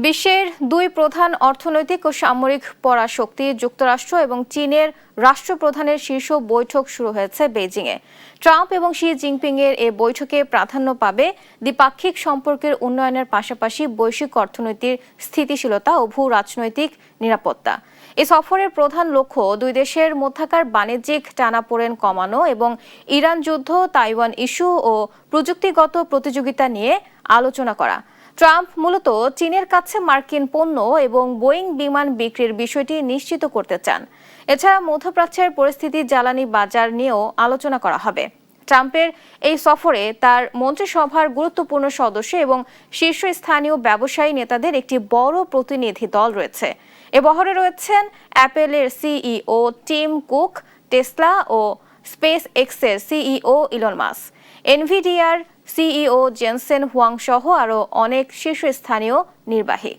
বিশ্বের দুই প্রধান অর্থনৈতিক ও সামরিক পরাশক্তি যুক্তরাষ্ট্র এবং চীনের রাষ্ট্রপ্রধানের শীর্ষ বৈঠক শুরু হয়েছে বেইজিংয়ে। ট্রাম্প এবং শি জিনপিং এর এ বৈঠকে প্রাধান্য পাবে দ্বিপাক্ষিক সম্পর্কের উন্নয়নের পাশাপাশি বৈশ্বিক অর্থনীতির স্থিতিশীলতা ও ভূ রাজনৈতিক নিরাপত্তা। এই সফরের প্রধান লক্ষ্য দুই দেশের মধ্যকার বাণিজ্যিক টানাপোড়েন কমানো এবং ইরান যুদ্ধ, তাইওয়ান ইস্যু ও প্রযুক্তিগত প্রতিযোগিতা নিয়ে আলোচনা করা। ট্রাম্প মূলত চীনের কাছে মার্কিন পণ্য এবং বোয়িং বিমান বিক্রির বিষয়টি নিশ্চিত করতে চান। এছাড়া মধ্যপ্রাচ্যের পরিস্থিতি, জ্বালানি বাজার নিয়েও আলোচনা করা হবে। ট্রাম্পের এই সফরে তার মন্ত্রিসভার গুরুত্বপূর্ণ সদস্য এবং শীর্ষস্থানীয় ব্যবসায়ী নেতাদের একটি বড় প্রতিনিধি দল রয়েছে। এ বহরে রয়েছেন অ্যাপেলের সিইও টিম কুক, টেসলা ও স্পেস এক্সের সিইও ইলন মাস্ক, এনভিডিআর সিইও জেনসেন হুয়াং সহ আরও অনেক শীর্ষস্থানীয় নির্বাহী।